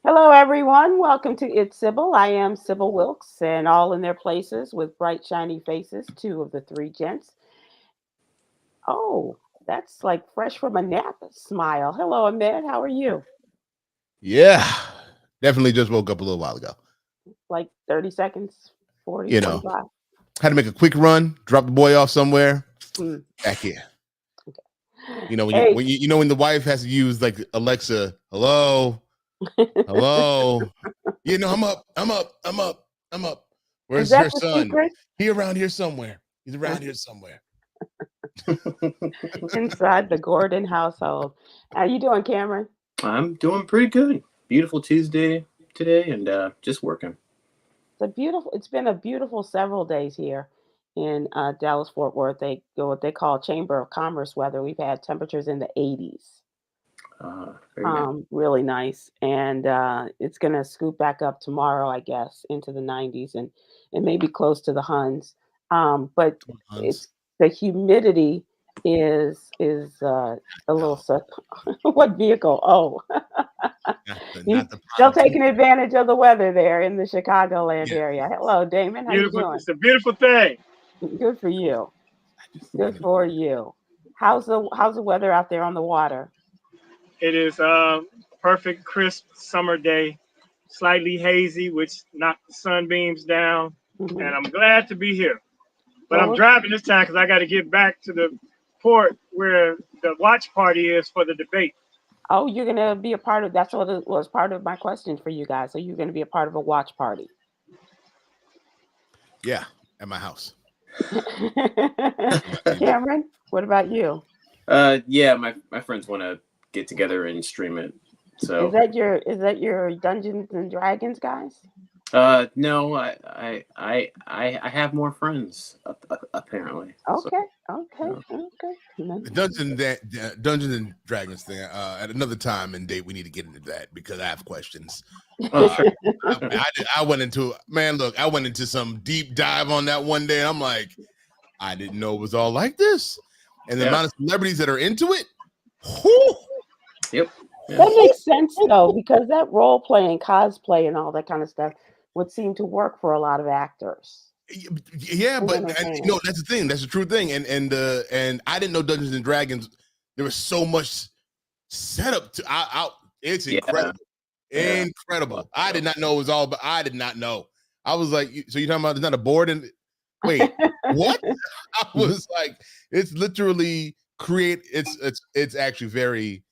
Hello, everyone. Welcome to It's Sybil. I am Sybil Wilkes, and all in their places with bright, shiny faces, two of the three gents. Oh, that's like fresh from a nap smile. Hello, Ahmed. How are you? Yeah, definitely just woke up a little while ago. Like 30 seconds, 40, You know, 45. had to make a quick run, drop the boy off somewhere, Mm, back here. okay. You know, when you Hey, when you, you know when the wife has to use like Alexa, hello, hello. I'm up, I'm up, I'm up, I'm up. is Where's that her the son? secret? He around here somewhere. He's around here somewhere. Inside the Gordon household. How you doing, Cameron? I'm doing pretty good. Beautiful Tuesday today, and just working. It's been a beautiful several days here in Dallas Fort Worth. They go what they call Chamber of Commerce weather. We've had temperatures in the 80s. Very nice. Really nice, and it's gonna scoop back up tomorrow, I guess, into the 90s and maybe close to the huns. But Hans. it's the humidity is a little what vehicle? Oh, Not the still politician. taking advantage of the weather there in the Chicagoland Yeah, area. Hello, Damon. How you Beautiful. doing? It's a beautiful thing. Good for you. you Good know, for you. How's the weather out there on the water? It is a perfect, crisp summer day, slightly hazy, which knocked the sunbeams down. Hmm. And I'm glad to be here. But Well, I'm driving this time because I got to get back to the port where the watch party is for the debate. oh, you're gonna be a part of. That's what it was part of my question for you guys. So you're gonna be a part of a watch party. yeah, at my house. Cameron, what about you? Yeah, my friends want to get together and stream it. Is So, that your Dungeons and Dragons guys? no, I have more friends apparently. So, Okay, okay, uh, okay. The Dungeons and Dragons thing. At another time and date, we need to get into that because I have questions. oh, Uh, sure. I went into man. Look, I went into some deep dive on that one day. And I'm like, I didn't know it was all like this, and the Yeah. amount of celebrities that are into it. Whew, Yep. That Yeah. makes sense though, because that role playing, cosplay, and all that kind of stuff would seem to work for a lot of actors yeah, and but entertainers. that's the thing. That's the true thing. And I didn't know Dungeons and Dragons. There was so much setup to. It's Yeah. incredible, Yeah. incredible. I did not know it was all. But I did not know. I was like, so you're talking about there's not a board and wait, what? I was like, it's literally create. It's actually very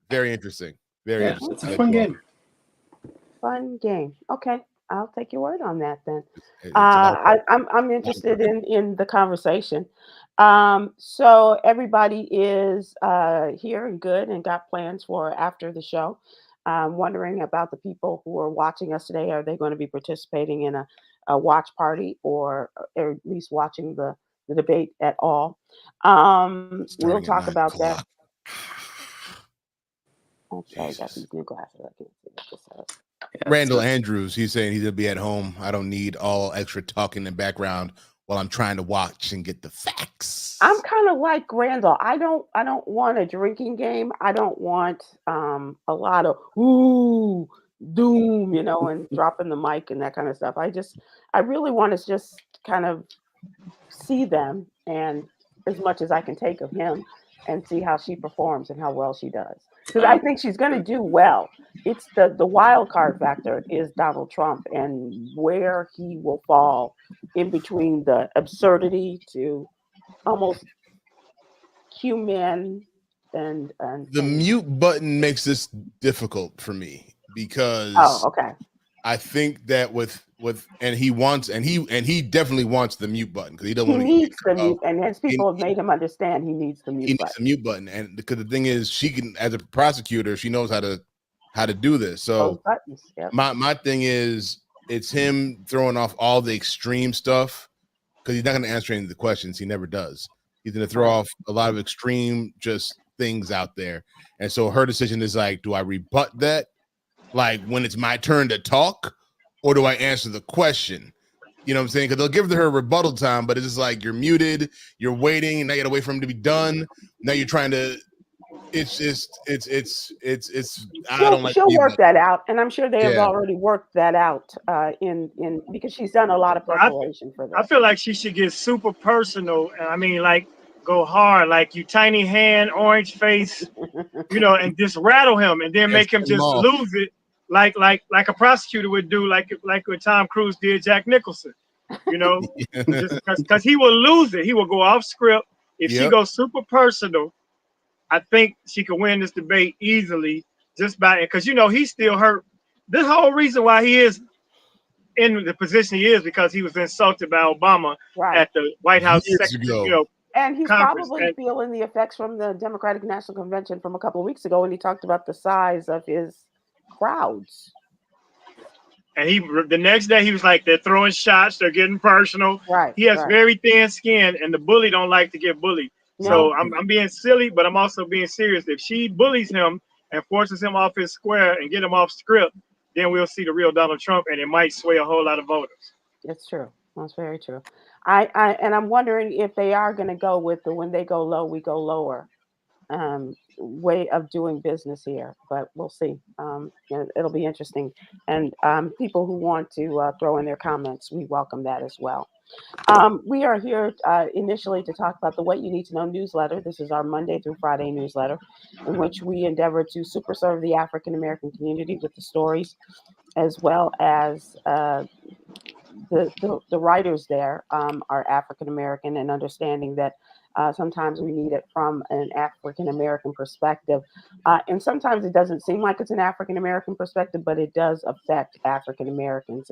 very interesting. Very Yeah. interesting. It's a Like, fun well, game. Fun game. Okay, I'll take your word on that then. it's a lot of I'm interested in the conversation. So everybody is here and good and got plans for after the show. Wondering about the people who are watching us today. Are they going to be participating in a watch party or at least watching the debate at all? We'll starting at talk about that. 9 o'clock. I'm sorry, I got Jesus. these new glasses. I can't see what this says. Yeah. Randall So, Andrews, he's saying he's gonna be at home. I don't need all extra talking in the background while I'm trying to watch and get the I'm facts. kind of like Randall. I don't want a drinking game. I don't want a lot of ooh doom, and dropping the mic and that kind of stuff. I really want to just kind of see them and as much as I can take of him and see how she performs and how well she does. Because I um, think she's going to do well. It's the wild card factor is Donald Trump and where he will fall in between the absurdity to almost human The and mute button makes this difficult for me oh, because okay. I think that with and he definitely wants the mute button because he doesn't He want to get needs the cut off. mute, and as He, people have made him understand, he needs the he mute needs the button. mute button, and because the thing is, she can as a prosecutor, she knows how to do this. Those So buttons. Yep. my thing is it's him throwing off all the extreme stuff because he's not going to answer any of the questions. He never does. He's going to throw Right. off a lot of extreme just things out there. And so her decision is like, do I rebut that? Like when it's my turn to talk, or do I answer the question? You know what I'm saying? Because they'll give her rebuttal time, but it's just like you're muted, you're waiting, and now you gotta wait for him to be done. Now you're trying to it's just I don't like She'll work either. that out, and I'm sure they have Yeah. already worked that out in because she's done a lot of But preparation for I this. feel like she should get super personal. I mean, like go hard, like you tiny hand, orange face, and just rattle him, and then And make him set 'em just off. lose it, like a prosecutor would do, like what Tom Cruise did Jack Nicholson. Just because he will lose it, he will go off script. If she Yep. goes super personal, I think she could win this debate easily just by because he's still hurt. This whole reason why he is in the position he is because he was insulted by Obama Right. at the White House Years ago. And he's conference, probably feeling the effects from the Democratic National Convention from a couple of weeks ago when he talked about the size of his crowds. and the next day he was like, they're throwing shots, they're getting personal. Right. He has right. very thin skin, and the bully don't like to get bullied. No. So I'm being silly, but I'm also being serious. If she bullies him and forces him off his square and get him off script, then we'll see the real Donald Trump, and it might sway a whole lot of voters. It's true. That's very true. And I'm wondering if they are going to go with the when they go low, we go lower way of doing business here. But we'll see. It'll be interesting. And people who want to throw in their comments, we welcome that as well. We are here initially to talk about the What You Need to Know newsletter. This is our Monday through Friday newsletter in which we endeavor to super serve the African American community with the stories as well as the writers there are African American and understanding that sometimes we need it from an African American perspective. And sometimes it doesn't seem like it's an African American perspective, but it does affect African Americans.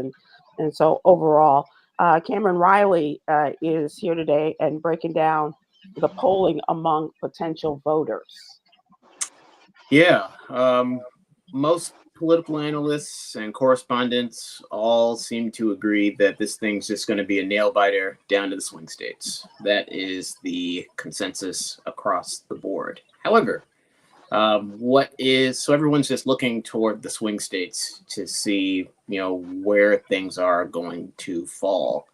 And so overall, Khameron Riley is here today and breaking down the polling among potential voters. Yeah. Most political analysts and correspondents all seem to agree that this thing's just going to be a nail biter down to the swing states. That is the consensus across the board. However, so everyone's just looking toward the swing states to see, where things are going to fall.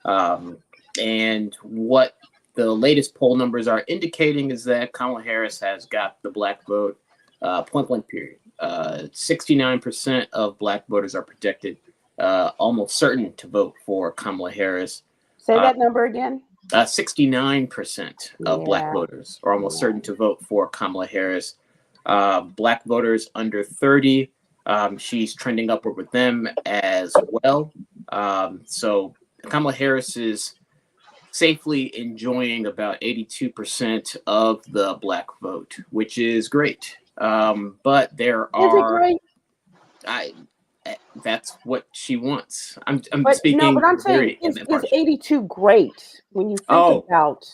And what the latest poll numbers are indicating is that Kamala Harris has got the black vote point blank period. 69% of black voters are projected almost certain to vote for Kamala Harris. Say that number again. 69% of black voters are almost certain to vote for Kamala Harris. Black voters under 30, she's trending upward with them as well. So Kamala Harris is safely enjoying about 82% of the black vote, which is great. But there are. Is it great? That's what she wants. I'm speaking. No, but I'm saying is 82 great when you think about?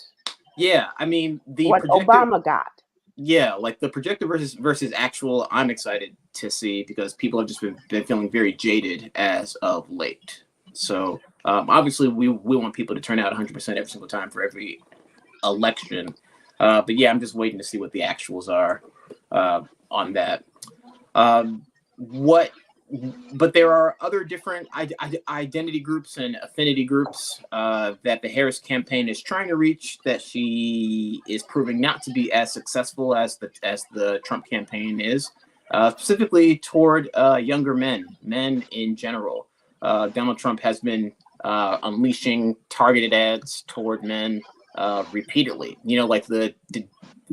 Yeah, I mean what Obama got. Yeah, like the projected versus actual. I'm excited to see because people have just been feeling very jaded as of late. So obviously we want people to turn out 100% every single time for every election. But yeah, I'm just waiting to see what the actuals are on that. But there are other different identity groups and affinity groups that the Harris campaign is trying to reach that she is proving not to be as successful as the Trump campaign is, specifically toward younger men in general. Donald Trump has been unleashing targeted ads toward men repeatedly. Like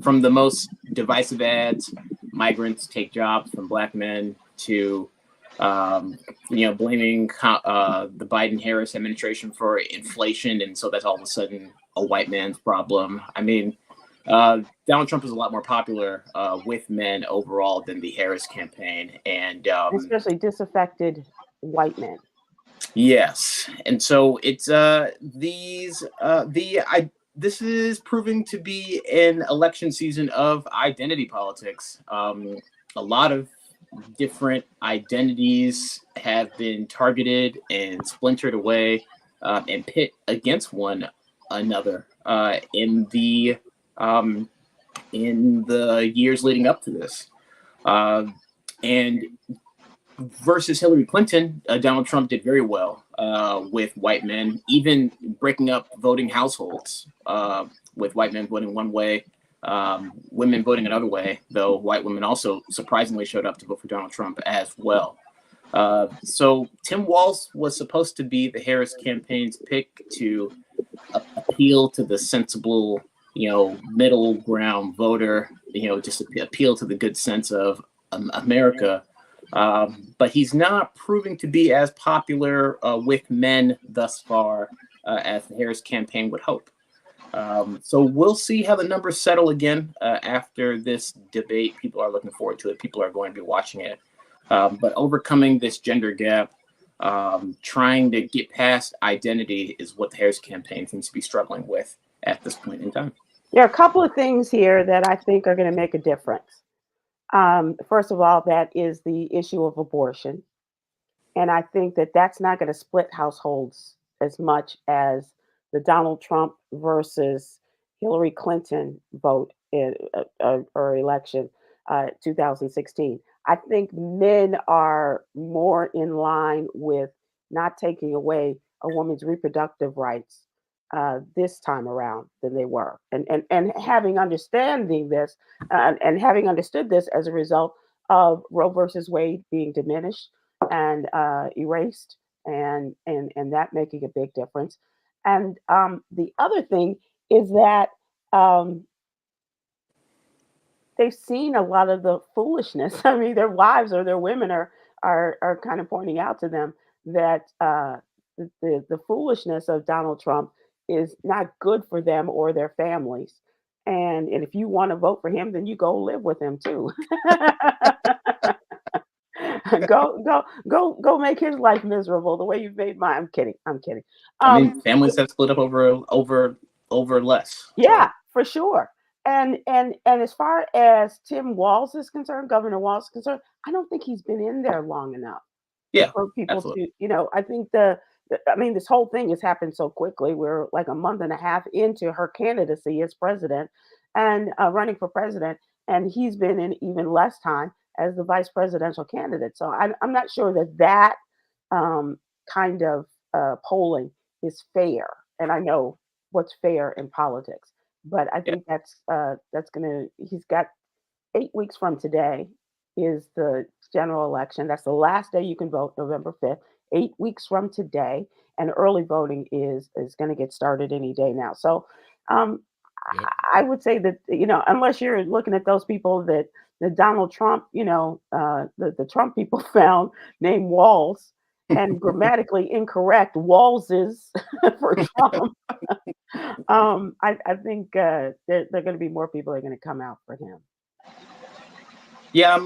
from the most divisive ads, migrants take jobs from black men, to blaming the Biden-Harris administration for inflation, and so that's all of a sudden a white man's problem. I mean, Donald Trump is a lot more popular with men overall than the Harris campaign, and especially disaffected white men. Yes, and so it's this is proving to be an election season of identity politics. A lot of different identities have been targeted and splintered away and pit against one another in the years leading up to this. And versus Hillary Clinton, Donald Trump did very well with white men, even breaking up voting households with white men voting one way women voting another way, though white women also surprisingly showed up to vote for Donald Trump as well. So Tim Walz was supposed to be the Harris campaign's pick to appeal to the sensible, middle ground voter, just appeal to the good sense of America. But he's not proving to be as popular with men thus far as the Harris campaign would hope. So we'll see how the numbers settle again after this debate. People are looking forward to it. People are going to be watching it. But overcoming this gender gap, trying to get past identity is what the Harris campaign seems to be struggling with at this point in time. There are a couple of things here that I think are going to make a difference. First of all, that is the issue of abortion. And I think that that's not going to split households as much as the Donald Trump versus Hillary Clinton vote or election 2016. I think men are more in line with not taking away a woman's reproductive rights this time around than they were, and having understanding this and having understood this as a result of Roe versus Wade being diminished and erased, and that making a big difference. And the other thing is that they've seen a lot of the foolishness. I mean, their wives or their women are kind of pointing out to them that the foolishness of Donald Trump is not good for them or their families. And if you want to vote for him, then you go live with him too. go make his life miserable the way you've made mine. I'm kidding. I mean, families have split up over less. Yeah, for sure. And as far as Tim Walz is concerned, Governor Walz is concerned, I don't think he's been in there long enough. Yeah, for people absolutely. to, I think this whole thing has happened so quickly. We're like a month and a half into her candidacy as president and running for president, and he's been in even less time as the vice presidential candidate. So I'm not sure that kind of polling is fair. And I know what's fair in politics, but I think that's he's got 8 weeks from today is the general election. That's the last day you can vote, November 5th. 8 weeks from today, and early voting is going to get started any day now. So I would say that, unless you're looking at those people that the Donald Trump, the Trump people found named Walz and grammatically incorrect Walzes for Trump, I think there are going to be more people that are going to come out for him. Yeah,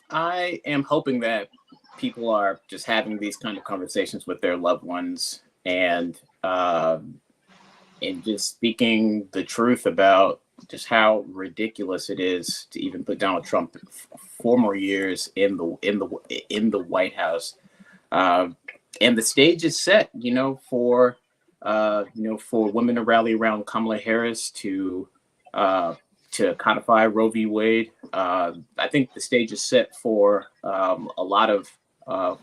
I am hoping that people are just having these kind of conversations with their loved ones and just speaking the truth about just how ridiculous it is to even put Donald Trump 4 more years in the White House. And the stage is set, for women to rally around Kamala Harris to codify Roe v. Wade. I think the stage is set for a lot of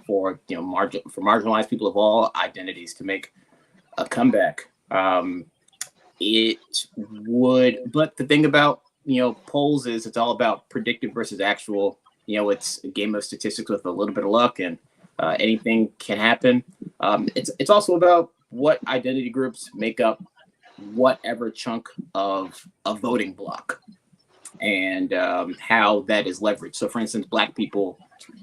for marginalized people of all identities to make a comeback. It would, but the thing about polls is it's all about predictive versus actual. It's a game of statistics with a little bit of luck, and anything can happen. It's also about what identity groups make up whatever chunk of a voting block, and how that is leveraged. So, for instance, Black people,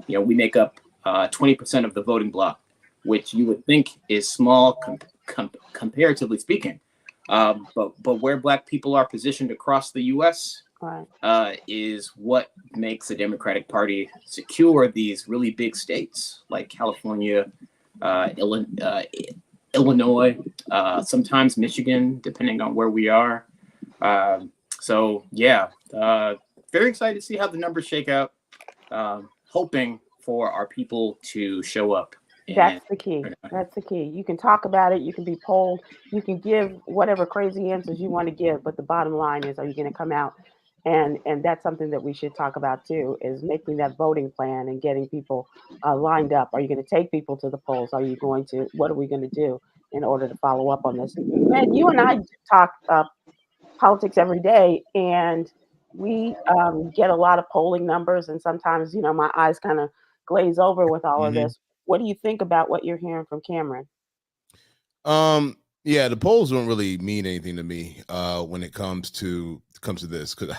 we make up 20% of the voting block, which you would think is small comparatively speaking. But where Black people are positioned across the U.S. Is what makes the Democratic Party secure these really big states like California, Illinois, sometimes Michigan, depending on where we are. So yeah, very excited to see how the numbers shake out. Hoping for our people to show up. That's the key. That's the key. You can talk about it. You can be polled. You can give whatever crazy answers you want to give. But the bottom line is, are you going to come out? And that's something that we should talk about too, is making that voting plan and getting people lined up. Are you going to take people to the polls? What are we going to do in order to follow up on this? Man, you and I talked politics every day, and we get a lot of polling numbers, and sometimes, my eyes kind of glaze over with all of Mhm. this. What do you think about what you're hearing from Khameron? Yeah, the polls don't really mean anything to me when it comes to this, because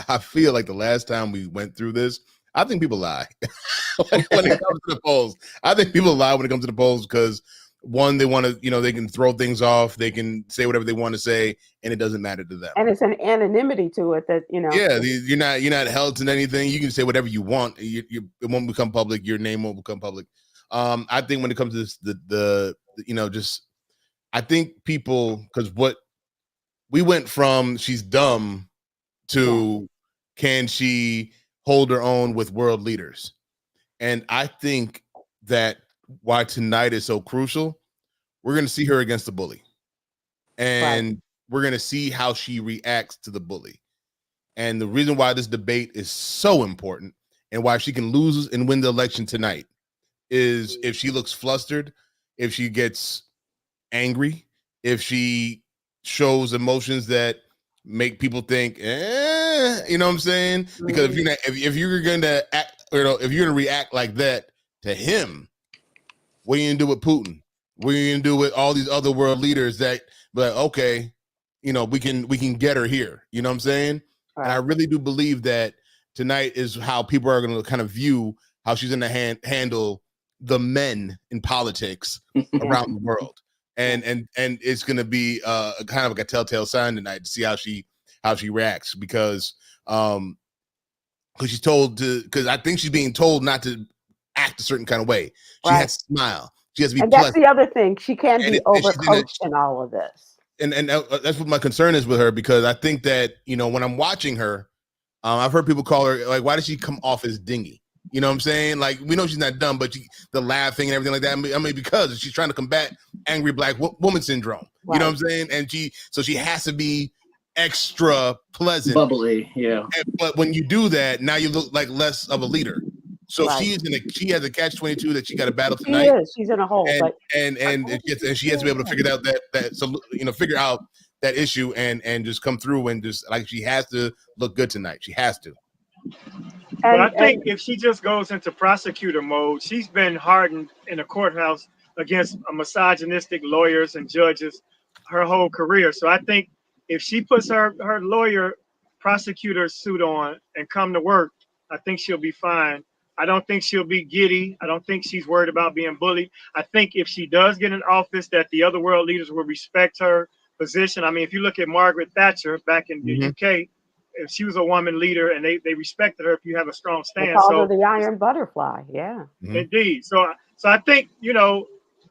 I feel like the last time we went through this, I think people lie. When it comes to the polls, I think people lie when it comes to the polls because one, they want to, they can throw things off, they can say whatever they want to say, and it doesn't matter to them. And it's an anonymity to it that, Yeah, you're not held to anything. You can say whatever you want. It won't become public. Your name won't become public. I think when it comes to this, just I think people, because what we went from she's dumb to can she hold her own with world leaders, and I think that why tonight is so crucial. We're going to see her against the bully, right, and we're going to see how she reacts to the bully. And the reason why this debate is so important and why she can lose and win the election tonight is if she looks flustered, if she gets angry, if she shows emotions that make people think, you know what I'm saying? Because if mhm, you're not, if you're going to act, if you're going to react like that to him, what are you going to do with Putin? What are you going to do with all these other world leaders that, but okay, we can get her here. You know what I'm saying? And I right. really do believe that tonight is how people are going to kind of view how she's going to handle the men in politics Yeah, around the world, yeah. and it's going to be kind of like a telltale sign tonight to see how she reacts, because she's told to, because I think she's being told not to act a certain kind of way. She Right. has to smile. She has to be And that's pleasant, the other thing. She can and be she's in a, overcoached in all of this. and that's what my concern is with her, because I think that when I'm watching her, I've heard people call her like, why does she come off as dingy? You know what I'm saying? Like, we know she's not dumb, but the laughing and everything like that. I mean, because she's trying to combat angry black woman syndrome. You know Right. what I'm saying? And she has to be extra pleasant. Bubbly, yeah. But when you do that, now you look like less of a leader. So Right. she has a catch-22 that she got to battle She tonight, is. She's in a hole, and but she has to be able to figure out figure out that issue and just come through, and just like she has to look good tonight. She has to. But I and think if she just goes into prosecutor mode, she's been hardened in a courthouse against misogynistic lawyers and judges her whole career. So I think if she puts her lawyer prosecutor suit on and come to work, I think she'll be fine. I don't think she'll be giddy. I don't think she's worried about being bullied. I think if she does get in office, that the other world leaders will respect her position. I mean, if you look at Margaret Thatcher back in the UK, if she was a woman leader and they respected her if you have a strong they stance. called her So the Iron Butterfly. Yeah. indeed. So I think,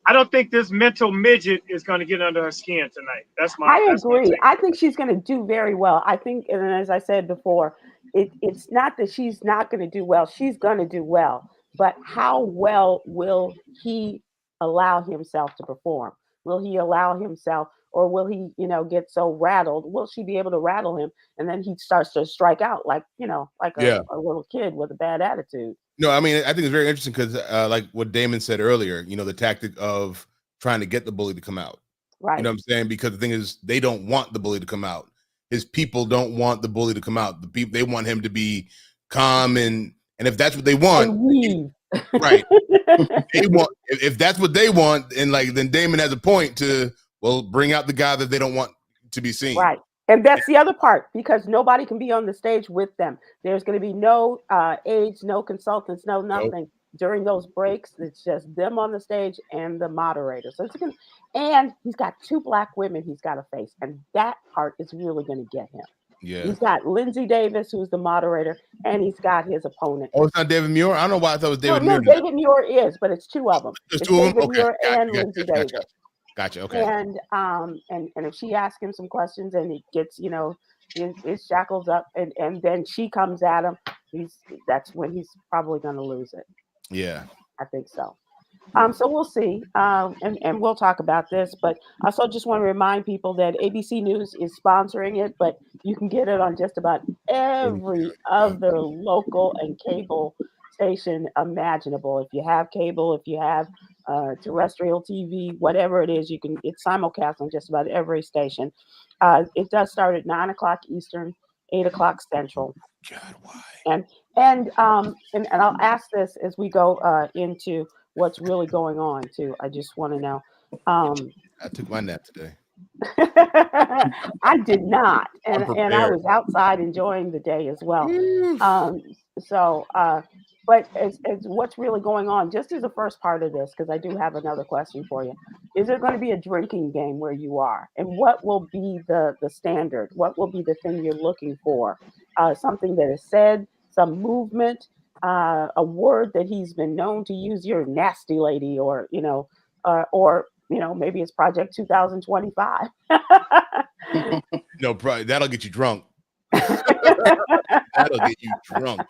I don't think this mental midget is going to get under her skin tonight. That's my I agree. take. I think she's going to do very well. I think, and as I said before, it's not that she's not going to do well. She's going to do well. But how well will he allow himself to perform? Will he allow himself, or will he, get so rattled? Will she be able to rattle him? And then he starts to strike out like, like Yeah. a little kid with a bad attitude. No, I mean, I think it's very interesting because, like what Damon said earlier, the tactic of trying to get the bully to come out. You Right. know what I'm saying? Because the thing is, they don't want the bully to come out. His people don't want the bully to come out. The people, they want him to be calm, and if that's what they want, And leave. right? They want, if that's what they want, and then Damon has a point to, well, bring out the guy that they don't want to be seen. Right. And that's the other part, because nobody can be on the stage with them. There's going to be no aides, no consultants, no Nope. nothing during those breaks. It's just them on the stage and the moderator. So and he's got two black women he's got to face, and that part is really going to get him. Yeah. He's got Lindsay Davis, who's the moderator, and he's got his opponent. Oh, it's not David Muir. I don't know why I thought it was David No, Muir. David Muir is, but it's two of them. There's It's two of them. David Okay, Muir and Lindsay Davis. Gotcha. Okay. And if she asks him some questions and he gets, his shackles up, and then she comes at him, that's when he's probably going to lose it. Yeah. I think so. So we'll see, and we'll talk about this. But I also just want to remind people that ABC News is sponsoring it, but you can get it on just about every other local and cable station imaginable. If you have cable, if you have terrestrial TV, whatever it is. It's simulcast on just about every station. It does start at 9 o'clock Eastern, 8 o'clock Central. God, why? And I'll ask this as we go into what's really going on too. I just want to know. I took my nap today. I did not, and I prepared. was outside enjoying the day as well. Oof. But as what's really going on, just as the first part of this, because I do have another question for you. Is there going to be a drinking game where you are, and what will be the standard? What will be the thing you're looking for? Something that is said, some movement, a word that he's been known to use. You're a nasty lady, or maybe it's Project 2025. No, probably that'll get you drunk. That'll get you drunk.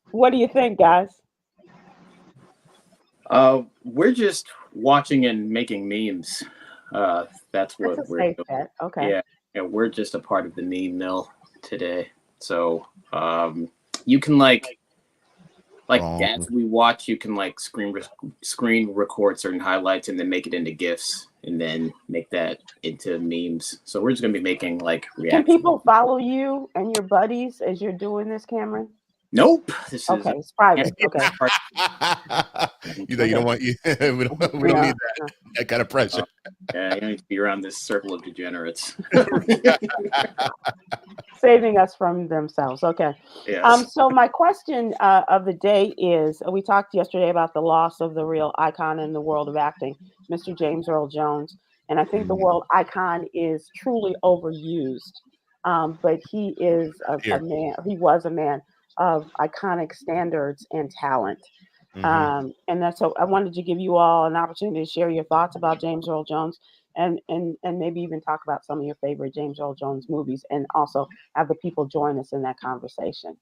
What do you think, guys? We're just watching and making memes. That's what That's a we're safe doing. bet. Okay. Yeah, we're just a part of the meme mill today. So you can like as we watch, you can like screen record certain highlights and then make it into GIFs and then make that into memes. So we're just gonna be making like reactions. Can people follow you and your buddies as you're doing this, Khameron? Nope. This Okay, is it's private. Okay. You know, you don't want we don't need that kind of pressure. Yeah, you don't need to be around this circle of degenerates. Saving us from themselves. Okay. Yes. So my question of the day is: we talked yesterday about the loss of the real icon in the world of acting, Mr. James Earl Jones, and I think the word icon is truly overused. But he is a man. He was a man of iconic standards and talent. And that's so I wanted to give you all an opportunity to share your thoughts about James Earl Jones and maybe even talk about some of your favorite James Earl Jones movies, and also have the people join us in that conversation.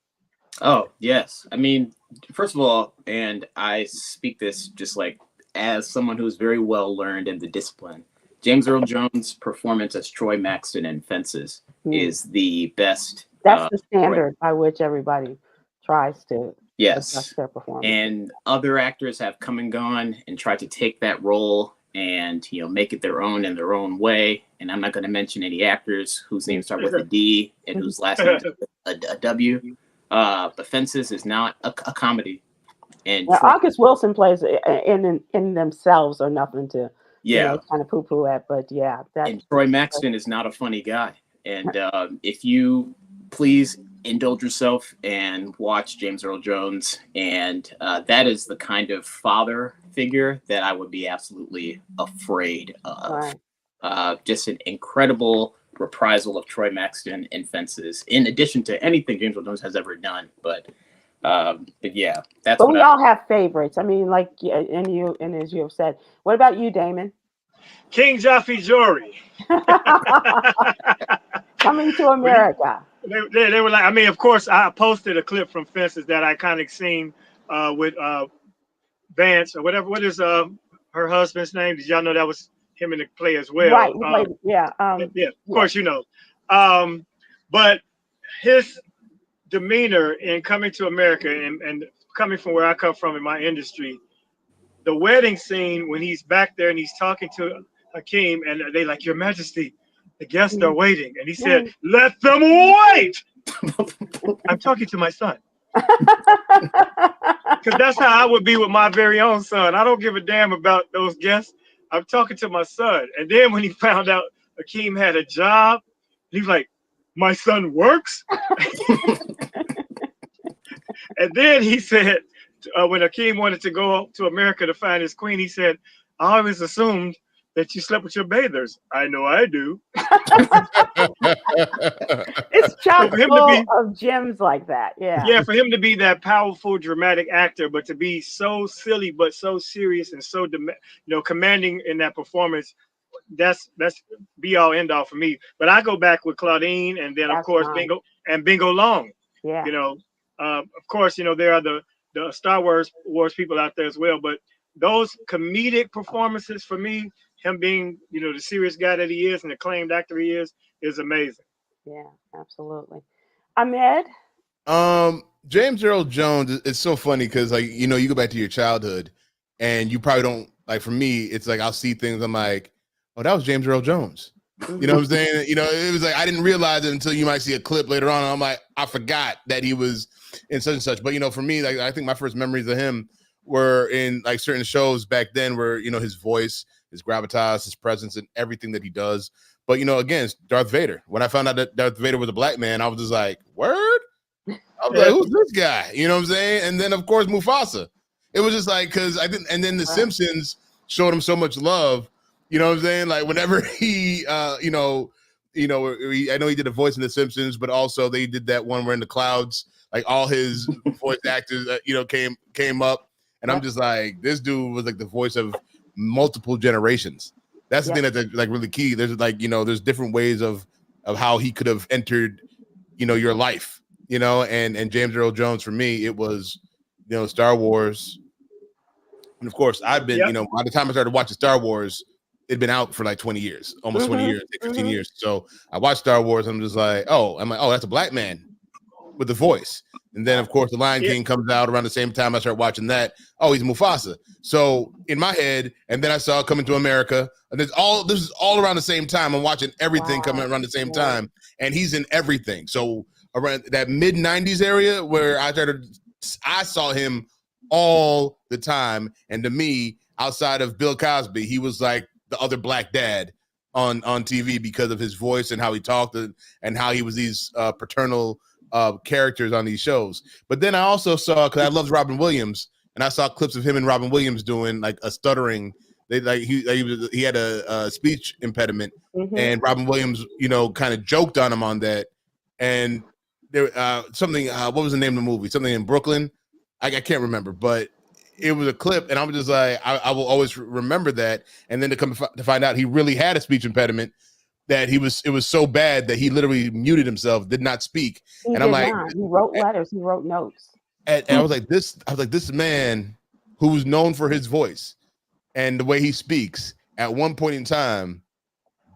Oh, yes. I mean, first of all, and I speak this just like as someone who's very well learned in the discipline, James Earl Jones' performance as Troy Maxton in Fences is the best. That's the standard by which everybody tries to adjust their performance. And other actors have come and gone and tried to take that role and make it their own in their own way. And I'm not going to mention any actors whose names start with a D and whose last name is a W. But Fences is not a comedy. And August Wilson plays in themselves are nothing to kind of poo-poo at, but and Troy Maxton is not a funny guy. And if you please indulge yourself and watch James Earl Jones, and that is the kind of father figure that I would be absolutely afraid of. Just an incredible reprisal of Troy Maxton in Fences, in addition to anything James Earl Jones has ever done. But yeah, that's. But we all have favorites. I mean, like, and as you have said, what about you, Damon? King Jaffe Jory. Coming to America. They were like, I mean, of course, I posted a clip from Fences, that iconic scene with Vance or whatever. What is her husband's name? Did y'all know that was him in the play as well? Right. Of course, you know. But his demeanor in coming to America and coming from where I come from in my industry, the wedding scene when he's back there and he's talking to Hakeem and they like, Your Majesty, the guests are waiting. And he said, let them wait. I'm talking to my son. Because that's how I would be with my very own son. I don't give a damn about those guests. I'm talking to my son. And then when he found out Hakeem had a job, he's like, my son works? And then he said, when Hakeem wanted to go to America to find his queen, he said, I always assumed that you slept with your bathers. I know I do. It's chock full of gems like that. Yeah, for him to be that powerful, dramatic actor, but to be so silly, but so serious and so commanding in that performance, that's be all end all for me. But I go back with Claudine, and then of course Bingo Long. Yeah. Of course, there are the Star Wars people out there as well, but those comedic performances for me, him being, the serious guy that he is and the acclaimed actor he is amazing. Yeah, absolutely. Ahmed? James Earl Jones, it's so funny because, like, you know, you go back to your childhood and you probably don't, like, for me, it's like I'll see things, I'm like, oh, that was James Earl Jones. You know what I'm saying? You know, it was like I didn't realize it until you might see a clip later on. And I'm like, I forgot that he was in such and such. But, you know, for me, like, I think my first memories of him were in like certain shows back then where, you know, his voice, his gravitas, his presence, and everything that he does. But, you know, again, Darth Vader. When I found out that Darth Vader was a black man, I was just like, word? I was like, who's this guy? You know what I'm saying? And then, of course, Mufasa. It was just like, because I didn't, and then The Simpsons showed him so much love. You know what I'm saying? Like, whenever he, I know he did a voice in The Simpsons, but also they did that one where in the clouds, like all his voice actors, came up. And I'm just like, this dude was like the voice of multiple generations. That's the thing that's like really key. There's like, you know, there's different ways of how he could have entered, you know, your life. You know, and James Earl Jones, for me, it was, you know, Star Wars. And of course, I've been, you know, by the time I started watching Star Wars, it'd been out for like 20 years, almost 20 years, 15 years. So I watched Star Wars. I'm just like, oh, that's a black man with the voice. And then, of course, The Lion King comes out around the same time I start watching that. Oh, he's Mufasa. So in my head, and then I saw Coming to America. And this is all around the same time. I'm watching everything coming around the same time. And he's in everything. So around that mid 90s area where I saw him all the time. And to me, outside of Bill Cosby, he was like the other black dad on TV because of his voice and how he talked and how he was these paternal characters on these shows. But then I also saw, because I loved Robin Williams, and I saw clips of him and Robin Williams doing like a stuttering. He had a speech impediment, and Robin Williams, you know, kind of joked on him on that. And there something, what was the name of the movie? Something in Brooklyn. I can't remember, but it was a clip, and I was just like, I will always remember that. And then to find out he really had a speech impediment, that it was so bad that he literally muted himself, did not speak. And I'm like, he wrote letters, he wrote notes. And I was like, this man who's known for his voice and the way he speaks, at one point in time,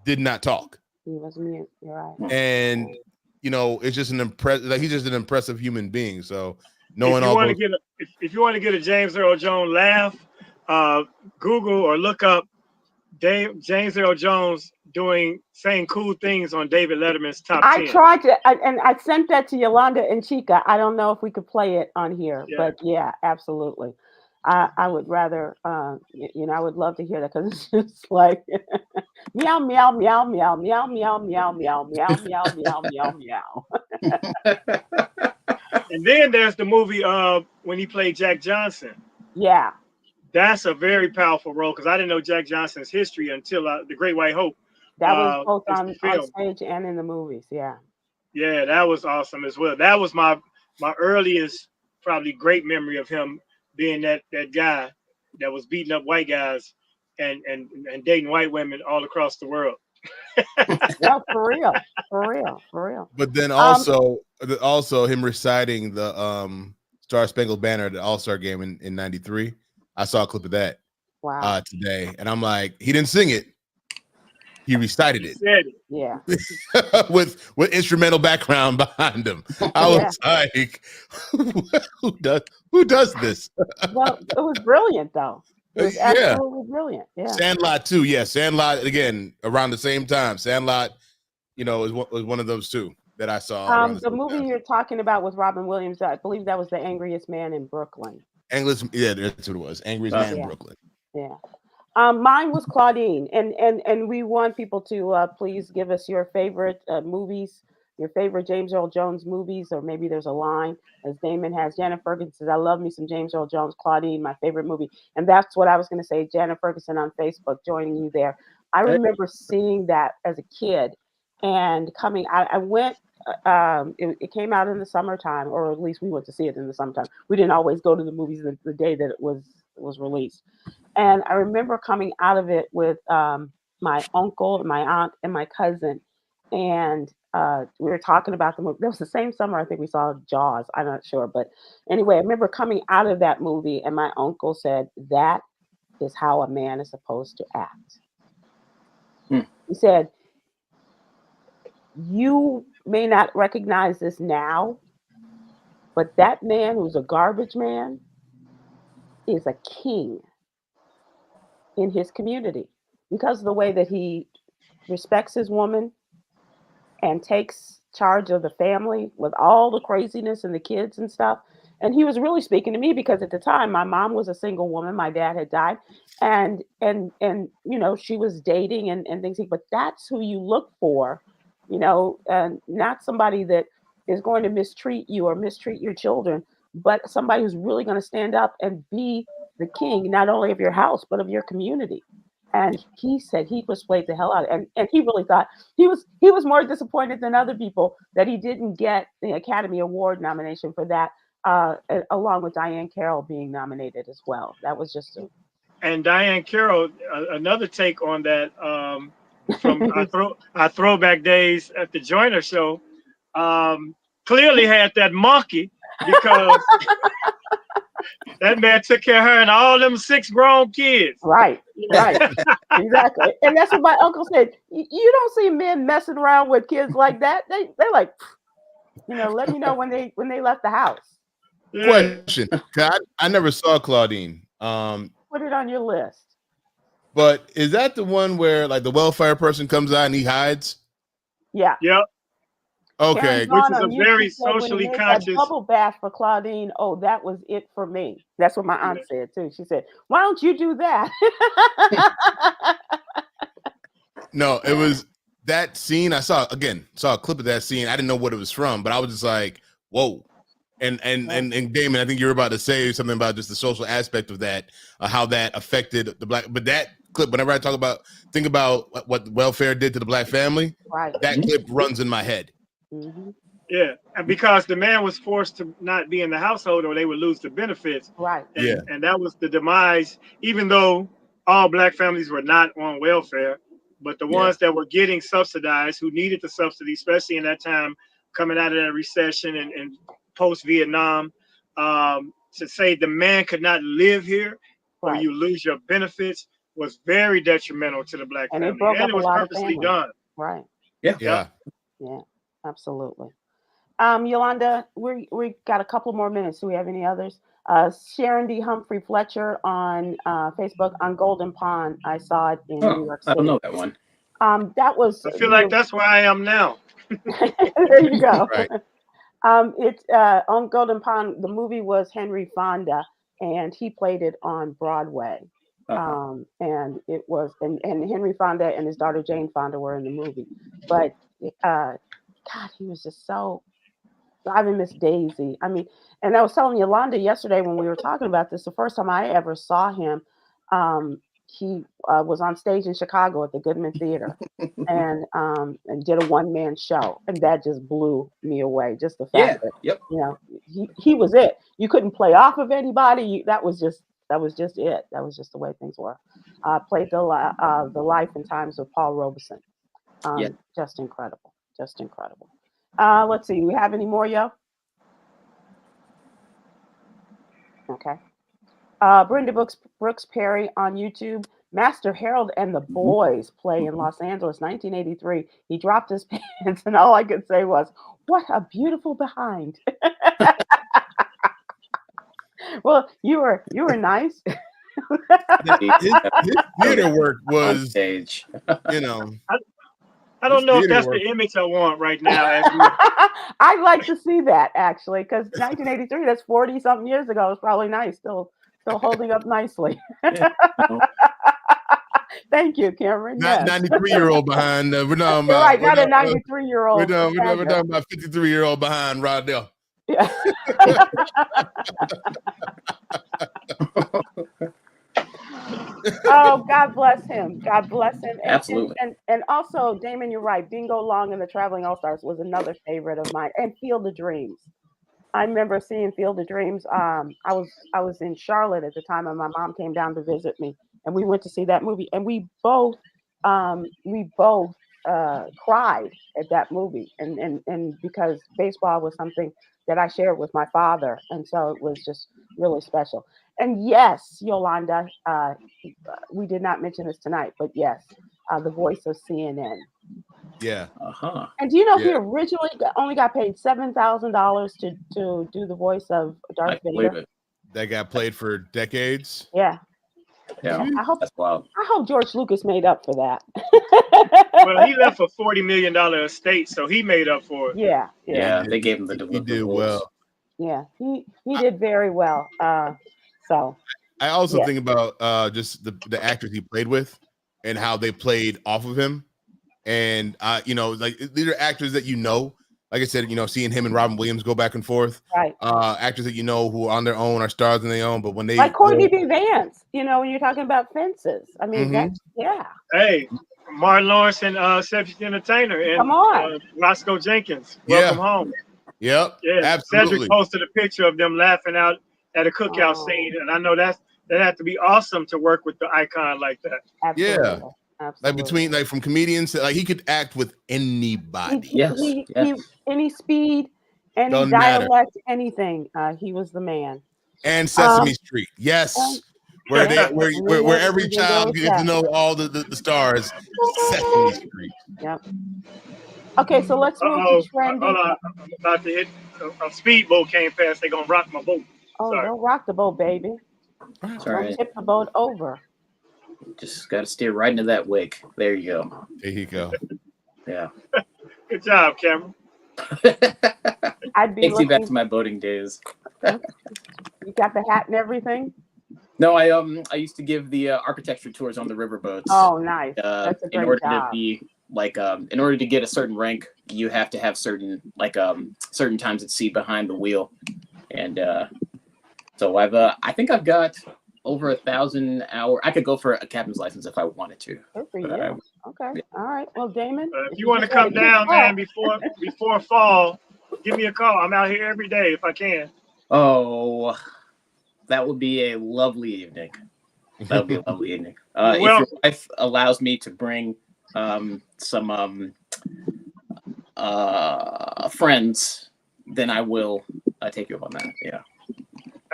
did not talk. He was mute. You're right. And you know, it's just he's just an impressive human being. So if you want to get a James Earl Jones laugh, Google or look up James Earl Jones saying cool things on David Letterman's top 10. I tried to, and I sent that to Yolanda and Chica. I don't know if we could play it on here, but yeah, absolutely. I would rather, you know, I would love to hear that, because it's just like meow, meow, meow, meow, meow, meow, meow, meow, meow, meow, meow, meow, meow. And then there's the movie when he played Jack Johnson. Yeah. That's a very powerful role, because I didn't know Jack Johnson's history until The Great White Hope. That was both on stage and in the movies. Yeah. Yeah, that was awesome as well. That was my earliest, probably great memory of him being that guy that was beating up white guys and dating white women all across the world. Yeah, for real. But then also him reciting the Star Spangled Banner at the All-Star game in '93. I saw a clip of that today, and I'm like, he didn't sing it. He recited it. Yeah. with instrumental background behind him. I was like, who does this? Well, it was brilliant though. It was absolutely brilliant. Yeah. Sandlot too. Yeah, Sandlot again around the same time. Sandlot, you know, was one of those two that I saw. The movie you're talking about with Robin Williams, I believe that was The Angriest Man in Brooklyn. That's what it was. Angriest Man in Brooklyn. Yeah. Mine was Claudine, and we want people to please give us your favorite movies, your favorite James Earl Jones movies, or maybe there's a line, as Damon has. Janet Ferguson says, I love me some James Earl Jones. Claudine, my favorite movie. And that's what I was going to say. Janet Ferguson on Facebook, joining you there. I remember seeing that as a kid and coming. I went. It came out in the summertime, or at least we went to see it in the summertime. We didn't always go to the movies the day that it was released. And I remember coming out of it with my uncle and my aunt and my cousin. And we were talking about the movie. That was the same summer I think we saw Jaws. I'm not sure. But anyway, I remember coming out of that movie and my uncle said, that is how a man is supposed to act. He said, you may not recognize this now, But that man who's a garbage man is a king in his community because of the way that he respects his woman and takes charge of the family with all the craziness and the kids and stuff. And he was really speaking to me because at the time my mom was a single woman, my dad had died, and she was dating and things. But that's who you look for, and not somebody that is going to mistreat you or mistreat your children, but somebody who's really going to stand up and be the king, not only of your house but of your community. And he said he persuaded the hell out of it. And he really thought he was more disappointed than other people that he didn't get the Academy Award nomination for that, along with Diane Carroll being nominated as well. That was just And Diane Carroll, another take on that, from our throwback days at the Joyner show, clearly had that monkey because that man took care of her and all them 6 grown kids. Right. Exactly. And that's what my uncle said. You don't see men messing around with kids like that. They're like, let me know when they left the house. Yeah. Question. I never saw Claudine. Put it on your list. But is that the one where like the welfare person comes out and he hides? Yeah. Yep. Okay. Which is a very socially conscious. Bubble bath for Claudine. Oh, that was it for me. That's what my aunt said too. She said, "Why don't you do that?" No, it was that scene. I saw a clip of that scene. I didn't know what it was from, but I was just like, "Whoa!" And Damon, I think you were about to say something about just the social aspect of that, how that affected the black. But that clip, whenever I think about what welfare did to the black family, right. That clip runs in my head. Mm-hmm. Yeah, and because the man was forced to not be in the household or they would lose the benefits. Right. And that was the demise, even though all black families were not on welfare, but the ones that were getting subsidized, who needed the subsidy, especially in that time, coming out of that recession and post-Vietnam, to say the man could not live here or you lose your benefits was very detrimental to the black family. And it was purposely done. Right. Yeah. Absolutely. Yolanda, we got a couple more minutes. Do we have any others? Sharon D. Humphrey Fletcher on Facebook on Golden Pond. I saw it in New York City. I don't know that one. That was. I feel like that's where I am now. There you go. Right. It's on Golden Pond. The movie was Henry Fonda, and he played it on Broadway. And it was, and Henry Fonda and his daughter Jane Fonda were in the movie. But God, he was just so driving Miss Daisy. I mean, and I was telling Yolanda yesterday when we were talking about this, the first time I ever saw him, he was on stage in Chicago at the Goodman Theater and did a one-man show. And that just blew me away. Just the fact that, he was it. You couldn't play off of anybody. That was just it. That was just the way things were. Played the life and times of Paul Robeson. Just incredible. Just incredible. Let's see. Do we have any more, yo? Okay. Brenda Brooks Perry on YouTube. Master Harold and the Boys play in Los Angeles, 1983. He dropped his pants, and all I could say was, "What a beautiful behind." Well, you were nice. His theater work was, stage. I don't know if that's the image I want right now. I'd like to see that actually, because 1983, that's 40 something years ago. It's probably nice, still holding up nicely. Thank you, Cameron. Not 93-year-old behind. We're talking about right, not a 93-year-old. We're talking about 53-year-old behind Rodell. Yeah. Oh, God bless him. God bless him. Absolutely. And also, Damon, you're right. Bingo Long and the Traveling All-Stars was another favorite of mine. And Field of Dreams. I remember seeing Field of Dreams. I was in Charlotte at the time, and my mom came down to visit me, and we went to see that movie. And we both cried at that movie, and because baseball was something that I shared with my father, and so it was just really special. And yes, Yolanda, we did not mention this tonight, but yes, the voice of CNN. Yeah. And do you know he Yeah. originally only got paid $7,000 to do the voice of Darth Vader? That got played for decades. Yeah. Yeah. That's wild. I hope George Lucas made up for that. Well, he left a $40 million estate, so he made up for it. Yeah. They gave him the He did well. Yeah, he did very well. So I also think about just the actors he played with and how they played off of him. And like these are actors that like I said, seeing him and Robin Williams go back and forth. Right. Actors that who are on their own, are stars on their own, but when they like Courtney B. Vance, when you're talking about fences. I mean, Hey, Martin Lawrence and Cedric the Entertainer and Come on. Roscoe Jenkins. Welcome home. Yep. Yeah. Absolutely. Cedric posted a picture of them laughing out at a cookout scene, and I know that had to be awesome to work with the icon like that. Absolutely. Yeah. Absolutely. Like from comedians, he could act with anybody. Any speed, any dialect, anything. He was the man. And Sesame Street, yes. Where every child gets to know all the stars. Sesame Street. Yep. Okay, so let's move to trending. Hold on, I'm about to hit a speedboat came past. They're gonna rock my boat. Oh, don't rock the boat, baby. Sorry. Don't tip the boat over. Just got to steer right into that wake. There you go. There you go. Yeah. Good job, Cameron. Takes you back to my boating days. You got the hat and everything? No, I used to give the architecture tours on the riverboats. Oh, nice. That's a great job. To be in order to get a certain rank, you have to have certain times at sea behind the wheel, and so I think I've got over 1,000 hours. I could go for a captain's license if I wanted to. Good for you. Okay. All right. Well, Damon, if you want to come down, man, before fall, give me a call. I'm out here every day if I can. Oh, that would be a lovely evening. That would be a lovely evening. If your wife allows me to bring some friends, then I will take you up on that. Yeah.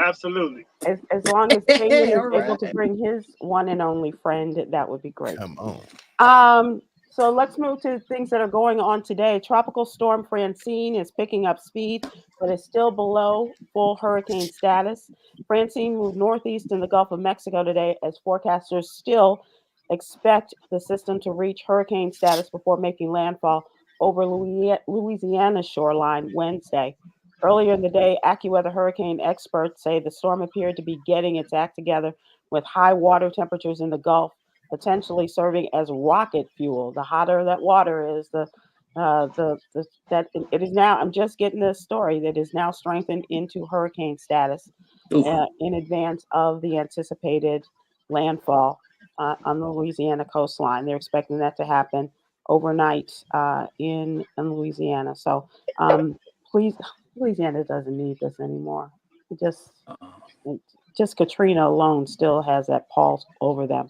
Absolutely. As long as Damon is able to bring his one and only friend, that would be great. Come on. So let's move to things that are going on today. Tropical storm Francine is picking up speed, but is still below full hurricane status. Francine moved northeast in the Gulf of Mexico today as forecasters still expect the system to reach hurricane status before making landfall over Louisiana's shoreline Wednesday. Earlier in the day, AccuWeather hurricane experts say the storm appeared to be getting its act together with high water temperatures in the Gulf, potentially serving as rocket fuel. The hotter that water is, that it is now. I'm just getting this story that is now strengthened into hurricane status in advance of the anticipated landfall on the Louisiana coastline. They're expecting that to happen overnight in Louisiana. So please. Louisiana doesn't need this anymore. Just Katrina alone still has that pulse over them.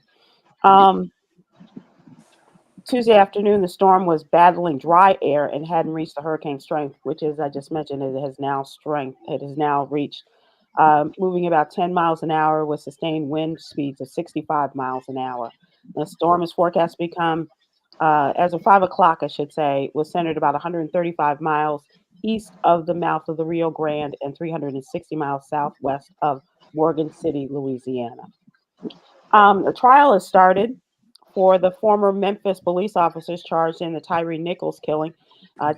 Tuesday afternoon, the storm was battling dry air and hadn't reached the hurricane strength, which, as I just mentioned, it has now reached, moving about 10 miles an hour with sustained wind speeds of 65 miles an hour. The storm is forecast to become, as of 5 o'clock, I should say, was centered about 135 miles east of the mouth of the Rio Grande and 360 miles southwest of Morgan City, Louisiana. The trial has started for the former Memphis police officers charged in the Tyre Nichols killing.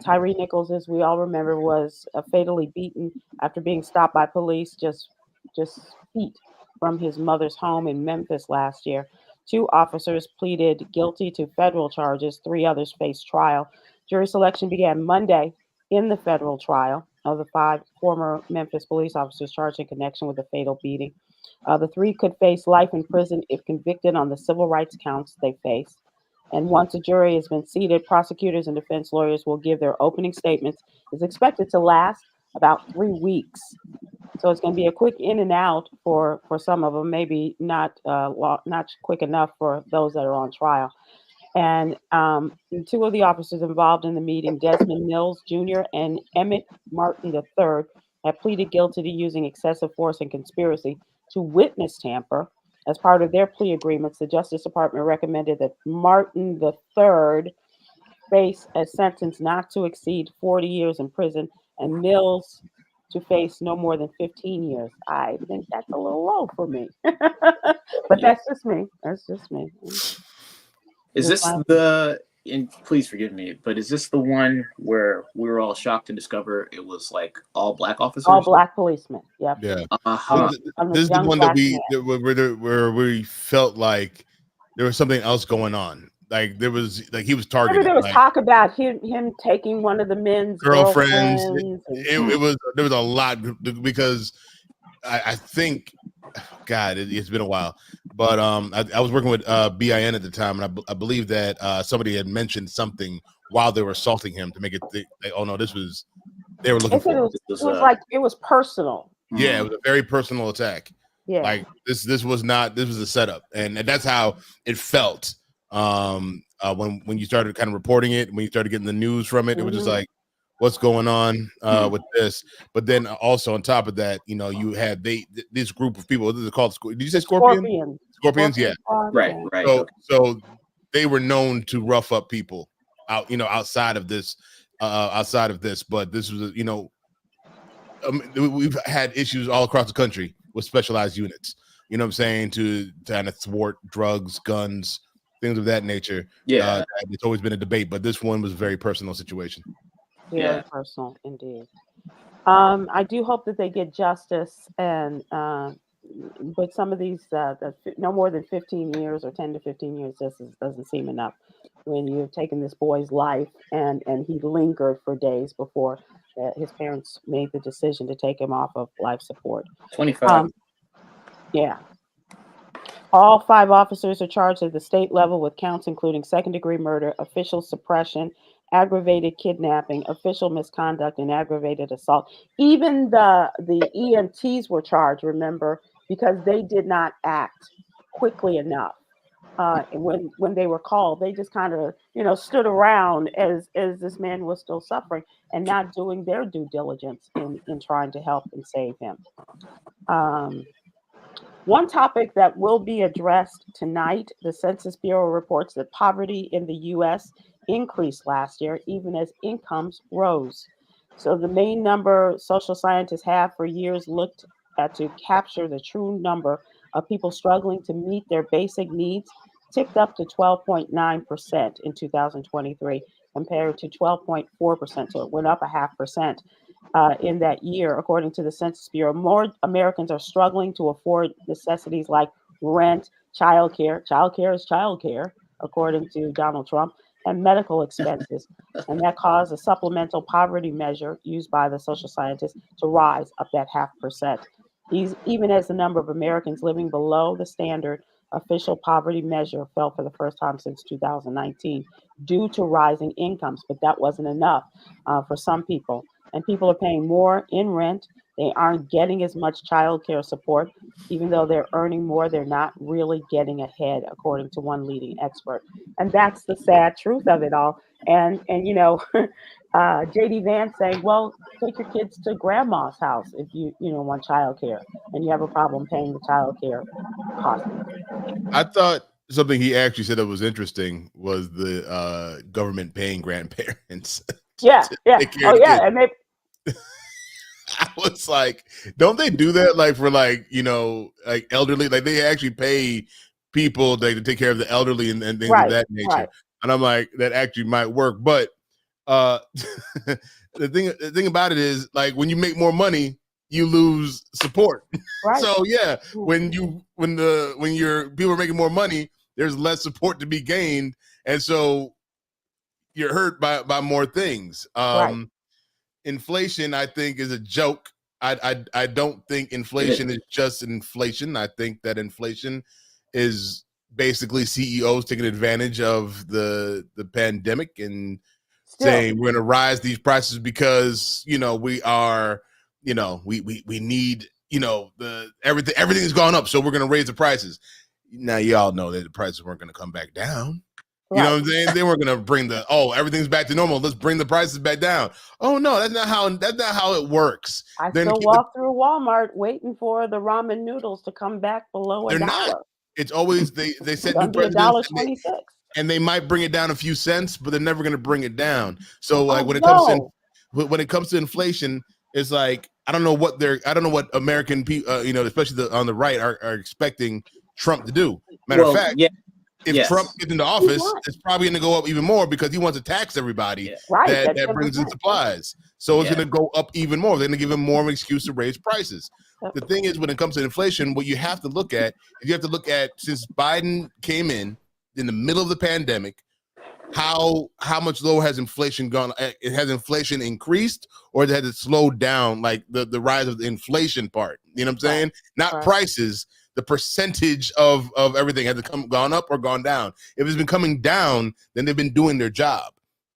Tyre Nichols, as we all remember, was fatally beaten after being stopped by police just feet from his mother's home in Memphis last year. 2 officers pleaded guilty to federal charges. 3 others faced trial. Jury selection began Monday in the federal trial of the 5 former Memphis police officers charged in connection with the fatal beating. The 3 could face life in prison if convicted on the civil rights counts they face. And once a jury has been seated, prosecutors and defense lawyers will give their opening statements. It's expected to last about 3 weeks. So it's going to be a quick in and out for some of them, maybe not quick enough for those that are on trial. And 2 of the officers involved in the meeting, Desmond Mills Jr. and Emmett Martin III, have pleaded guilty to using excessive force and conspiracy to witness tamper. As part of their plea agreements, the Justice Department recommended that Martin III face a sentence not to exceed 40 years in prison, and Mills to face no more than 15 years. I think that's a little low for me. But Yeah. that's just me. That's just me. Is Just this my- the? And please forgive me, but is this the one where we were all shocked to discover it was like all black officers? all black policemen? Yep. Yeah. Uh-huh. This is the young one that black man. where we felt like there was something else going on. Like there was like he was Remember targeted. there was Like talk about him taking one of the men's girlfriends. girlfriends. It was there was a lot because I think God, it's been a while, but I was working with BIN at the time, and I believe that somebody had mentioned something while they were assaulting him to make it think, like, oh no, this was they were looking They said for. it was like it was personal. Yeah, it was a very personal attack. Yeah. Like this was not this was a setup, and that's how it felt. When you started kind of reporting it, when you started getting the news from it, it was just like, what's going on with this? But then also on top of that, you know, you had this group of people. What is it called? Did you say Scorpions? Scorpions, yeah. Right. So they were known to rough up people out, you know, outside of this. But this was, you know, we've had issues all across the country with specialized units. You know what I'm saying? To kind of thwart drugs, guns, things of that nature. Yeah, it's always been a debate, but this one was a very personal situation. Very personal indeed. I do hope that they get justice, and but some of these no more than 15 years or 10 to 15 years doesn't seem enough when you've taken this boy's life and he lingered for days before his parents made the decision to take him off of life support. 25. Yeah. All 5 officers are charged at the state level with counts including second-degree murder, official suppression, aggravated kidnapping, official misconduct, and aggravated assault. Even the EMTs were charged, remember, because they did not act quickly enough. When they were called, they just kind of, you know, stood around as this man was still suffering and not doing their due diligence in trying to help and save him. One topic that will be addressed tonight, the Census Bureau reports that poverty in the U.S. increased last year, even as incomes rose. So the main number social scientists have for years looked at to capture the true number of people struggling to meet their basic needs ticked up to 12.9% in 2023 compared to 12.4%. So it went up 0.5%. In that year, according to the Census Bureau, more Americans are struggling to afford necessities like rent, childcare. Childcare is childcare, according to Donald Trump, and medical expenses. And that caused a supplemental poverty measure used by the social scientists to rise up that 0.5%. Even as the number of Americans living below the standard official poverty measure fell for the first time since 2019 due to rising incomes, but that wasn't enough for some people. And people are paying more in rent. They aren't getting as much child care support. Even though they're earning more, they're not really getting ahead, according to one leading expert. And that's the sad truth of it all. And you know, JD Vance saying, well, take your kids to grandma's house if you want child care and you have a problem paying the child care cost. I thought something he actually said that was interesting was the government paying grandparents. Yeah. Oh, yeah. And they I was like, don't they do that like for like, you know, like elderly, like they actually pay people to take care of the elderly and things of that nature. Right. And I'm like, that actually might work. But the thing about it is like when you make more money, you lose support. Right. So yeah, when your people are making more money, there's less support to be gained. And so you're hurt by more things. Right. Inflation, I think, is a joke. I don't think inflation is just inflation. I think that inflation is basically CEOs taking advantage of the pandemic and saying we're going to rise these prices because, you know, we are, you know, we need, you know, everything's gone up, so we're going to raise the prices. Now y'all know that the prices weren't going to come back down. You know what I'm saying? They weren't going to bring everything's back to normal. Let's bring the prices back down. Oh no, that's not how it works. I still walk through Walmart waiting for the ramen noodles to come back below $1. They're not. It's always they set new $1.26. and they might bring it down a few cents, but they're never going to bring it down. So like when it comes to inflation, it's like I don't know what American people, especially on the right, are expecting Trump to do. Matter of fact, if Trump gets into office, it's probably going to go up even more because he wants to tax everybody that brings in supplies. So it's going to go up even more. They're going to give him more of an excuse to raise prices. The thing is, when it comes to inflation, what you have to look at since Biden came in the middle of the pandemic, how much lower has inflation gone? Has inflation increased, or has it slowed down, like the rise of the inflation part? You know what I'm saying? Not prices. The percentage of everything has it gone up or gone down. If it's been coming down, then they've been doing their job.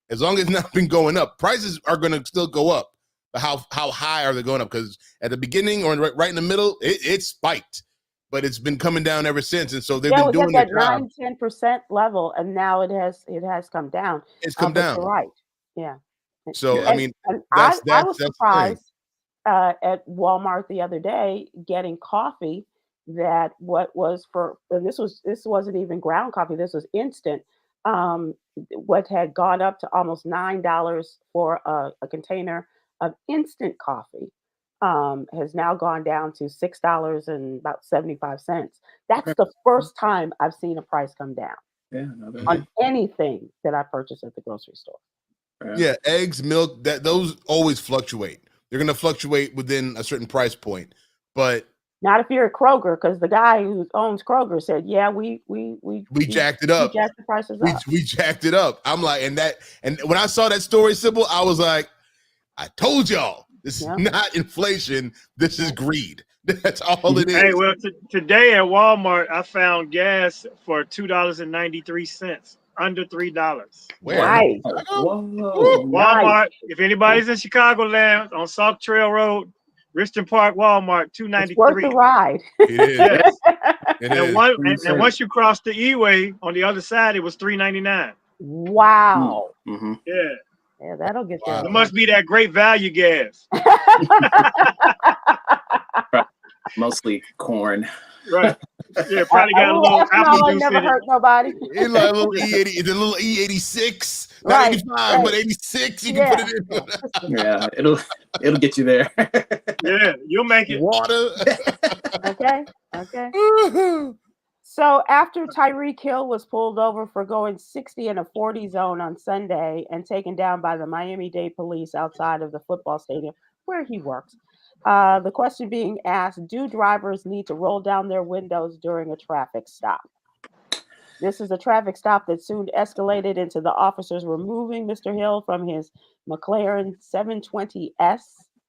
As long as it's not been going up, prices are going to still go up. But how high are they going up? Because at the beginning or right in the middle, it spiked, but it's been coming down ever since. And so they've been doing that their job. 9-10% level, and now it has come down. It's come down. You're right. Yeah. So I was surprised at Walmart the other day getting coffee that this wasn't even ground coffee. This was instant. What had gone up to almost $9 for a container of instant coffee has now gone down to $6 and about 75 cents. That's the first time I've seen a price come down on anything that I purchase at the grocery store. Yeah, eggs, milk, those always fluctuate. They're going to fluctuate within a certain price point, but not if you're at Kroger, because the guy who owns Kroger said, "Yeah, we jacked it up. We jacked the prices up. We jacked it up." I'm like, and when I saw that story, Sybil, I was like, I told y'all, this is not inflation. This is greed. That's all it is. Hey, well, today at Walmart, I found gas for $2.93, under $3. Where? Right. Walmart. If anybody's in Chicagoland on Sauk Trail Road, Richton Park, Walmart, $2.93. It's worth the ride. It is. Yes. And once you cross the E-way on the other side, it was $3.99. Wow. Mm-hmm. Yeah, that'll get there. It must be that great value gas. Mostly corn. Right. Yeah, probably got a little apple juice never in hurt it. Nobody. It's like a little E80. It's a little E86, not 85, but 86. You can put it in. Yeah, it'll get you there. Yeah, you'll make it. Water. Okay. So after Tyreek Hill was pulled over for going 60 in a 40 zone on Sunday and taken down by the Miami-Dade police outside of the football stadium where he works, the question being asked, do drivers need to roll down their windows during a traffic stop? This is a traffic stop that soon escalated into the officers removing Mr. Hill from his McLaren 720S. It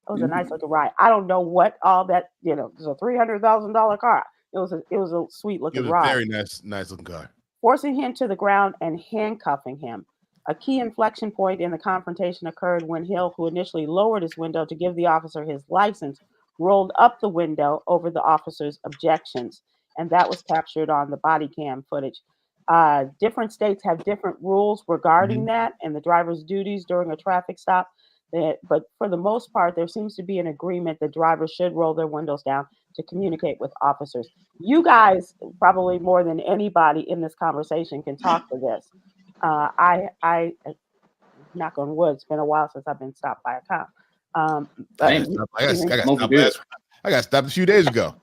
was a nice looking ride. I don't know what all that, it was a $300,000 car. It was a sweet looking ride. Very nice looking car. Forcing him to the ground and handcuffing him. A key inflection point in the confrontation occurred when Hill, who initially lowered his window to give the officer his license, rolled up the window over the officer's objections. And that was captured on the body cam footage. Different states have different rules regarding that and the driver's duties during a traffic stop. But for the most part, there seems to be an agreement that drivers should roll their windows down to communicate with officers. You guys, probably more than anybody in this conversation, can talk to this. I knock on wood, it's been a while since I've been stopped by a cop. I got stopped a few days ago,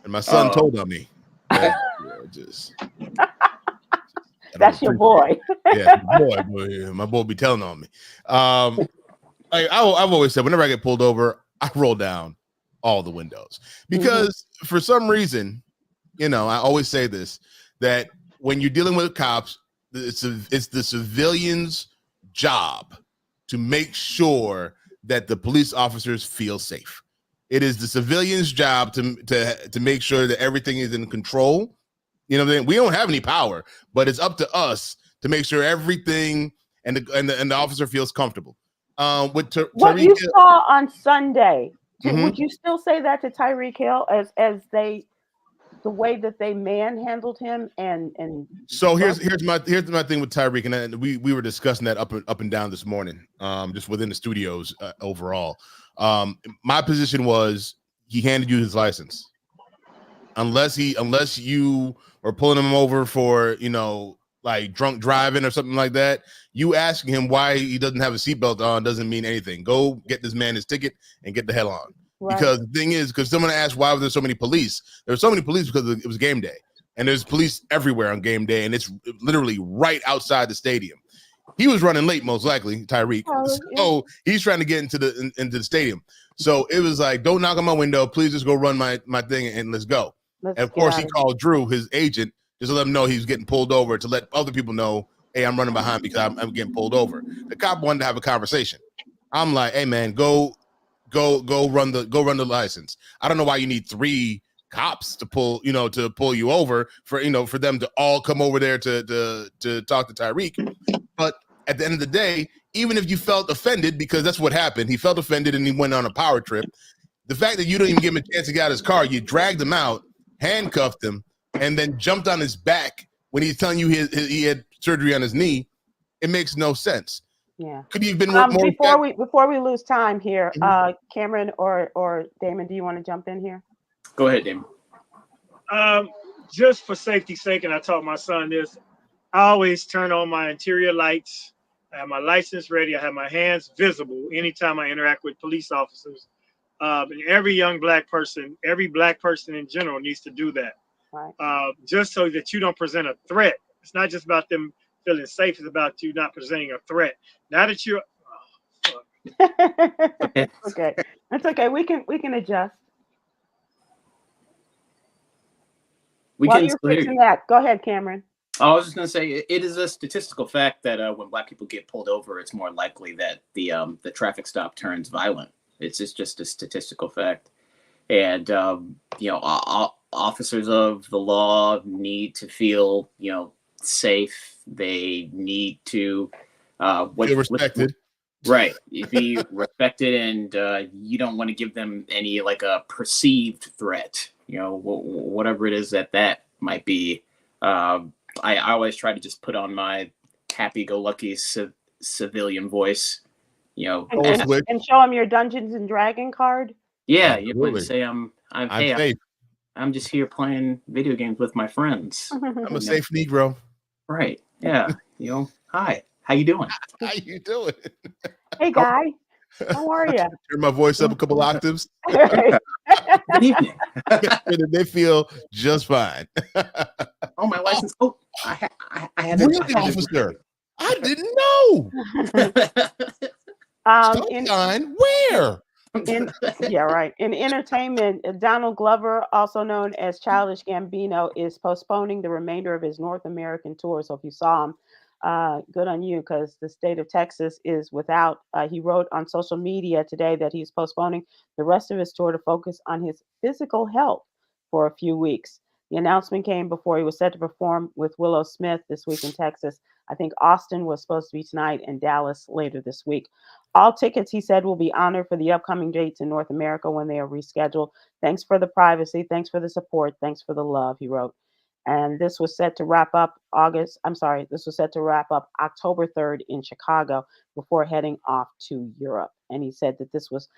and my son told on me. That's your boy. Yeah, my boy be telling on me. I've always said whenever I get pulled over, I roll down all the windows because for some reason, I always say this, that when you're dealing with cops, it's the civilian's job to make sure that the police officers feel safe. It is the civilian's job to make sure that everything is in control. We don't have any power, but it's up to us to make sure everything and the officer feels comfortable. What you saw on Sunday, would you still say that to Tyreek Hill as the way that they manhandled him and so here's my thing with Tyreek, and we were discussing that up and down this morning, just within the studios overall. My position was he handed you his license, unless you were pulling him over for like drunk driving or something like that, you asking him why he doesn't have a seatbelt on doesn't mean anything. Go get this man his ticket and get the hell on. Right. Because the thing is, because someone asked why were there so many police? There were so many police because it was game day, and there's police everywhere on game day, and it's literally right outside the stadium. He was running late, most likely, Tyreek. So he's trying to get into the stadium. So it was like, don't knock on my window. Please just go run my thing and let's go. And of course, he called Drew, his agent, just to let him know he was getting pulled over, to let other people know, hey, I'm running behind because I'm getting pulled over. The cop wanted to have a conversation. I'm like, hey man, go run the license. I don't know why you need 3 cops to pull you over for them to all come over there to talk to Tyreek. But at the end of the day, even if you felt offended, because that's what happened, he felt offended and he went on a power trip. The fact that you don't even give him a chance to get out of his car, you dragged him out, handcuffed him, and then jumped on his back when he's telling you he had surgery on his knee, it makes no sense. Yeah. Could he have been more before we lose time here, Khameron or Damon, do you want to jump in here? Go ahead, Damon. Just for safety's sake, and I taught my son this, I always turn on my interior lights. I have my license ready. I have my hands visible anytime I interact with police officers. And every black person in general needs to do that. Right. Just so that you don't present a threat. It's not just about them feeling safe. It's about you not presenting a threat. Now that you're okay. That's okay. We can adjust. While you're fixing that, go ahead, Khameron. I was just going to say, it is a statistical fact that when black people get pulled over, it's more likely that the traffic stop turns violent. It's just a statistical fact. And, officers of the law need to feel, safe. They need to feel respected. Right. Be respected, and you don't want to give them any like a perceived threat, whatever it is that might be. I always try to just put on my happy-go-lucky civilian voice, and show them your Dungeons and Dragon card. Yeah, you would say I'm safe. I'm just here playing video games with my friends. I'm a safe Negro. Right. Yeah. Hi. How you doing? How you doing? Hey, guy. How are you? Turn my voice up a couple octaves. Good evening. They feel just fine. Oh, my license. Oh, I had an officer. I didn't know. Where? Yeah, right. In entertainment, Donald Glover, also known as Childish Gambino, is postponing the remainder of his North American tour. So if you saw him, good on you, because the state of Texas is without. He wrote on social media today that he's postponing the rest of his tour to focus on his physical health for a few weeks. The announcement came before he was set to perform with Willow Smith this week in Texas. I think Austin was supposed to be tonight and Dallas later this week. All tickets, he said, will be honored for the upcoming dates in North America when they are rescheduled. Thanks for the privacy. Thanks for the support. Thanks for the love, he wrote. And this was set to wrap up This was set to wrap up October 3rd in Chicago before heading off to Europe. And he said that this was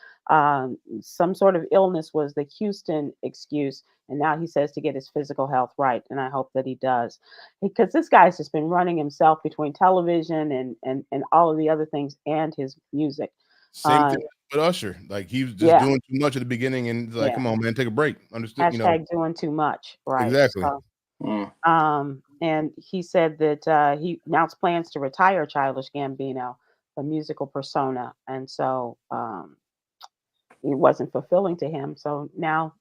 some sort of illness was the Houston excuse. And now he says to get his physical health right. And I hope that he does, because this guy's just been running himself between television and all of the other things and his music. Same thing with Usher. Like, he was just doing too much at the beginning, and it's like, come on, man, take a break. Understood? Hashtag doing too much. Right. Exactly. And he said that he announced plans to retire Childish Gambino, the musical persona, and so it wasn't fulfilling to him. So now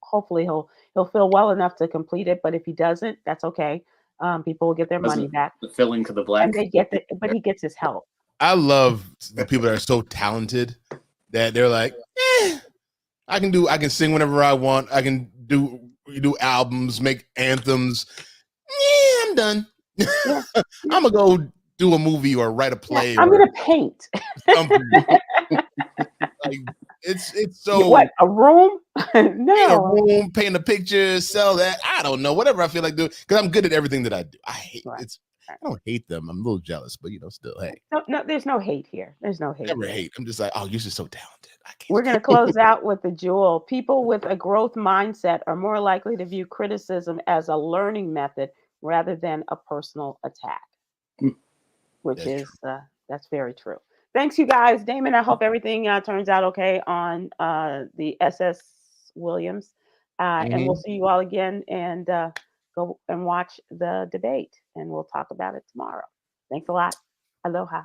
hopefully he'll feel well enough to complete it. But if he doesn't, that's okay. People will get their money back. Fulfilling to the black, and they but he gets his help. I love the people that are so talented that they're like, I can sing whenever I want. I can do albums, make anthems. Yeah, I'm done. Yeah. I'm gonna go do a movie or write a play. I'm gonna paint. Like, it's so what, a room? No, a room, paint a picture, sell that. I don't know, whatever I feel like doing, because I'm good at everything that I do. I don't hate them. I'm a little jealous, but still, hey. No, there's no hate here. There's no hate. Never hate. I'm just like, oh, you're just so talented. I can't. We're going to close out with the jewel. People with a growth mindset are more likely to view criticism as a learning method rather than a personal attack, Mm. which That's is that's very true. Thanks, you guys. Damon, I hope everything turns out okay on the SS Williams. And we'll Mhm. see you all again and go and watch the debate. And we'll talk about it tomorrow. Thanks a lot. Aloha.